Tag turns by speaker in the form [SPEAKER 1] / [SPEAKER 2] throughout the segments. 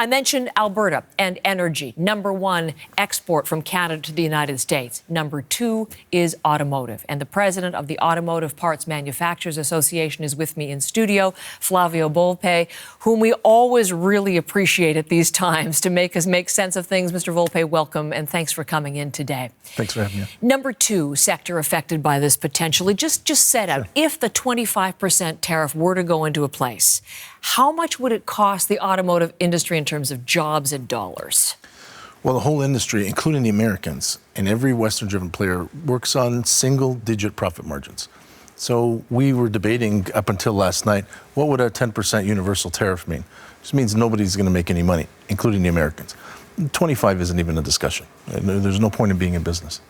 [SPEAKER 1] I mentioned Alberta and energy. Number one, export from Canada to the United States. Number two is automotive. And the president of the Automotive Parts Manufacturers Association is with me in studio, Flavio Volpe, whom we always really appreciate at these times to make us make sense of things. Mr. Volpe, welcome, and thanks for coming in today.
[SPEAKER 2] Thanks for having me.
[SPEAKER 1] Number two sector affected by this potentially, just set out, if the 25% tariff were to go into place, how much would it cost the automotive industry in terms of jobs and dollars?
[SPEAKER 2] Well, the whole industry, including the Americans, and every Western-driven player works on single-digit profit margins. So we were debating up until last night, what would a 10% universal tariff mean? Which means nobody's going to make any money, including the Americans. 25 isn't even a discussion. There's no point in being in business.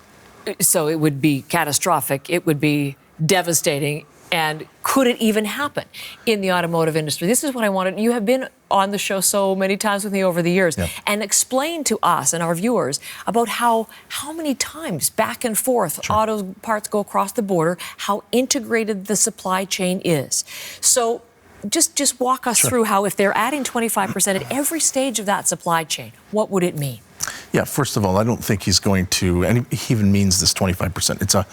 [SPEAKER 1] So it would be catastrophic. It would be devastating. And could it even happen in the automotive industry? This is what I wanted. You have been on the show so many times with me over the years, and explain to us and our viewers about how many times back and forth auto parts go across the border, how integrated the supply chain is. So just walk us through how, if they're adding 25% at every stage of that supply chain, what would it mean?
[SPEAKER 2] Yeah, first of all, I don't think he's going to, and he even means this 25%.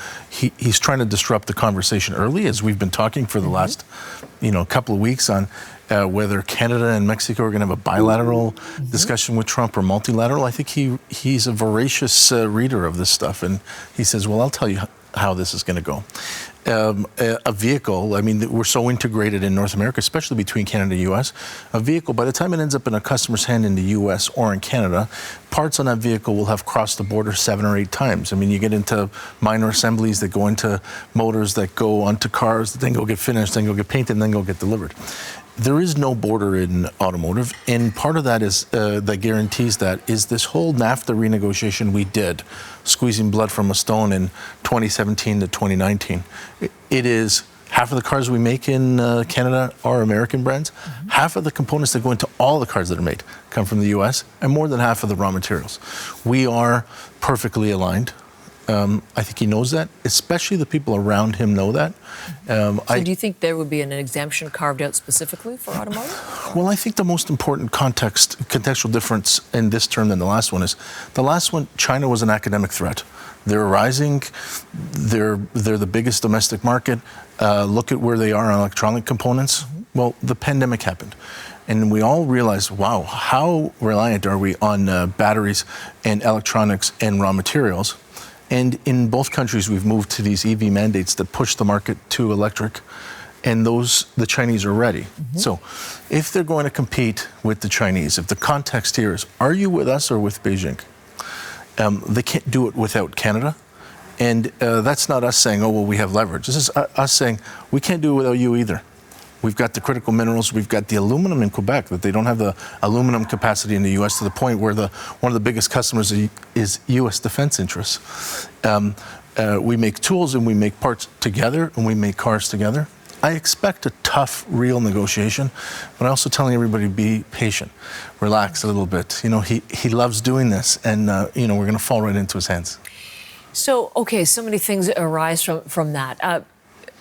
[SPEAKER 2] He's trying to disrupt the conversation early, as we've been talking for the last, couple of weeks on whether Canada and Mexico are going to have a bilateral discussion with Trump or multilateral. I think he's a voracious reader of this stuff, and he says, well, I'll tell you how this is going to go. A vehicle, I mean, we're so integrated in North America, especially between Canada and the U.S., a vehicle, by the time it ends up in a customer's hand in the U.S. or in Canada, parts on that vehicle will have crossed the border 7 or 8 times. I mean, you get into minor assemblies that go into motors that go onto cars, that then go get finished, then go get painted, and then go get delivered. There is no border in automotive, and part of that is that guarantees that is this whole NAFTA renegotiation we did, squeezing blood from a stone in 2017 to 2019. It is half of the cars we make in Canada are American brands. Half of the components that go into all the cars that are made come from the U.S., and more than half of the raw materials. We are perfectly aligned. I think he knows that, especially the people around him know that.
[SPEAKER 1] So do you think there would be an exemption carved out specifically for automotive?
[SPEAKER 2] Well, I think the most important contextual difference in this term than the last one is, the last one, China was an academic threat. They're rising. They're the biggest domestic market. Look at where they are on electronic components. Well, the pandemic happened. And we all realized, wow, how reliant are we on batteries and electronics and raw materials? And in both countries, we've moved to these EV mandates that push the market to electric, and the Chinese are ready. So if they're going to compete with the Chinese, if the context here is, are you with us or with Beijing? They can't do it without Canada. And that's not us saying, oh, well, we have leverage. This is us saying, we can't do it without you either. We've got the critical minerals. We've got the aluminum in Quebec, that they don't have the aluminum capacity in the U.S., to the point where one of the biggest customers is U.S. defense interests. We make tools and we make parts together, and we make cars together. I expect a tough, real negotiation, but I'm also telling everybody, be patient, relax a little bit. He loves doing this, and we're going to fall right into his hands.
[SPEAKER 1] So, okay, so many things arise from that.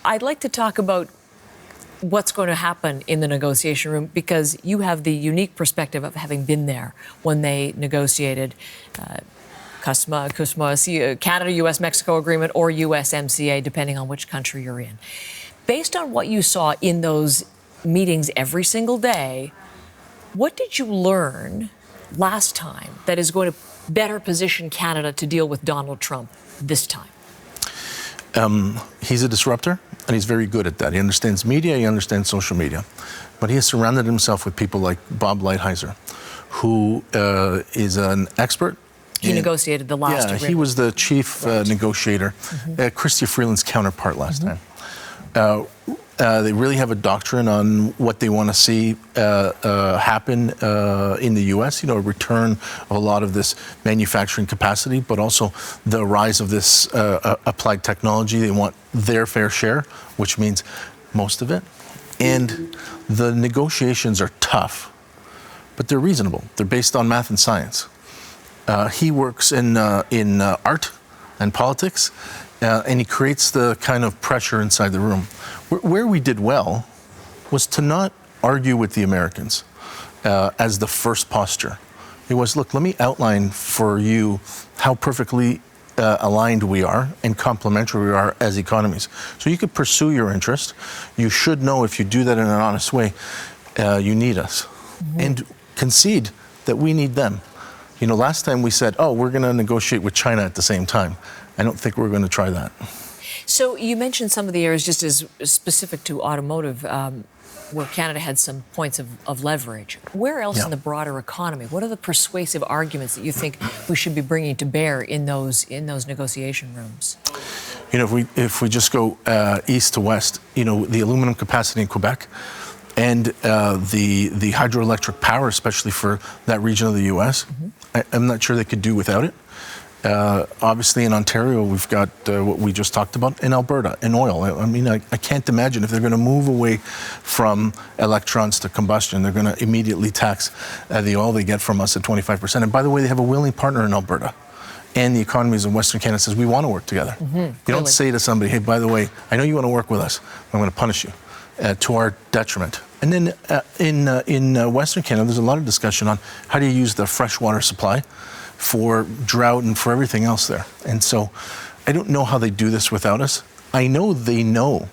[SPEAKER 1] I'd like to talk about what's going to happen in the negotiation room, because you have the unique perspective of having been there when they negotiated Canada-U.S. Mexico agreement or USMCA, depending on which country you're in. Based on what you saw in those meetings every single day, what did you learn last time that is going to better position Canada to deal with Donald Trump this time?
[SPEAKER 2] He's a disruptor, and he's very good at that. He understands media, he understands social media. But he has surrounded himself with people like Bob Lighthizer, who is an expert.
[SPEAKER 1] He negotiated the last agreement.
[SPEAKER 2] He was the chief negotiator, Chrystia Freeland's counterpart last time. They really have a doctrine on what they want to see happen in the U.S., a return of a lot of this manufacturing capacity, but also the rise of this applied technology. They want their fair share, which means most of it. And the negotiations are tough, but they're reasonable. They're based on math and science. He works in art and politics, and he creates the kind of pressure inside the room. Where we did well was to not argue with the Americans. as the first posture. It was, look, let me outline for you how perfectly aligned we are and complementary we are as economies. So you could pursue your interest. You should know if you do that in an honest way, you need us. And concede that we need them. You know, last time we said, oh, we're going to negotiate with China at the same time. I don't think we're going to try that.
[SPEAKER 1] So you mentioned some of the areas just as specific to automotive where Canada had some points of leverage. Where else in the broader economy? What are the persuasive arguments that you think we should be bringing to bear in those negotiation rooms?
[SPEAKER 2] You know, if we just go east to west, you know, the aluminum capacity in Quebec and the hydroelectric power, especially for that region of the U.S., I'm not sure they could do without it. Obviously, in Ontario, we've got what we just talked about. In Alberta, in oil. I mean, I can't imagine if they're going to move away from electrons to combustion, they're going to immediately tax the oil they get from us at 25%. And by the way, they have a willing partner in Alberta. And the economies of Western Canada says, we want to work together. You don't say to somebody, hey, by the way, I know you want to work with us, but I'm going to punish you to our detriment. And then in Western Canada, there's a lot of discussion on how do you use the freshwater supply for drought and for everything else there. And so I don't know how they do this without us. I know they know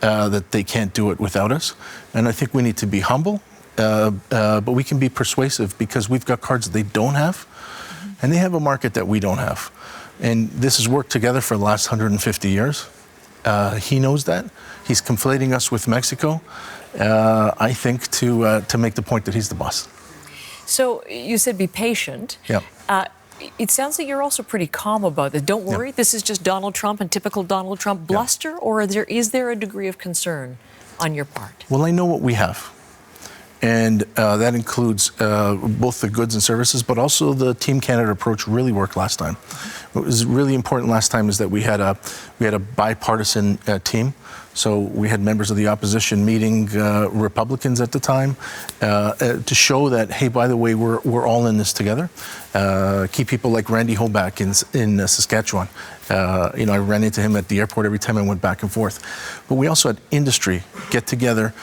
[SPEAKER 2] that they can't do it without us. And I think we need to be humble, but we can be persuasive because we've got cards that they don't have. And they have a market that we don't have. And this has worked together for the last 150 years. He knows that. He's conflating us with Mexico, I think, to make the point that he's the boss.
[SPEAKER 1] So you said be patient.
[SPEAKER 2] Yeah.
[SPEAKER 1] It sounds like you're also pretty calm about this. Don't worry, this is just Donald Trump and typical Donald Trump bluster, or is there a degree of concern on your part?
[SPEAKER 2] Well, I know what we have. And that includes both the goods and services, but also the Team Canada approach really worked last time. What was really important last time is that we had a bipartisan team. So we had members of the opposition meeting Republicans at the time to show that, hey, by the way, we're all in this together. Key people like Randy Hoback in Saskatchewan. You know, I ran into him at the airport every time I went back and forth. But we also had industry get together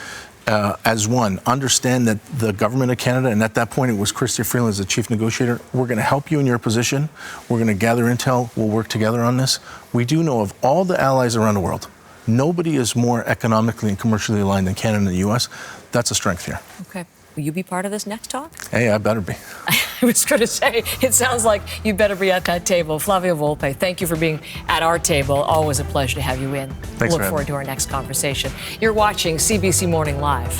[SPEAKER 2] as one, understand that the government of Canada, and at that point it was Chrystia Freeland as the chief negotiator, we're going to help you in your position. We're going to gather intel. We'll work together on this. We do know of all the allies around the world, nobody is more economically and commercially aligned than Canada and the U.S. That's a strength here.
[SPEAKER 1] Okay. Will you be part of this next talk?
[SPEAKER 2] Hey, I better be.
[SPEAKER 1] I was going to say, it sounds like you better be at that table. Flavio Volpe, thank you for being at our table. Always a pleasure to have you in.
[SPEAKER 2] Thanks
[SPEAKER 1] Look forward to our next conversation. You're watching CBC Morning Live.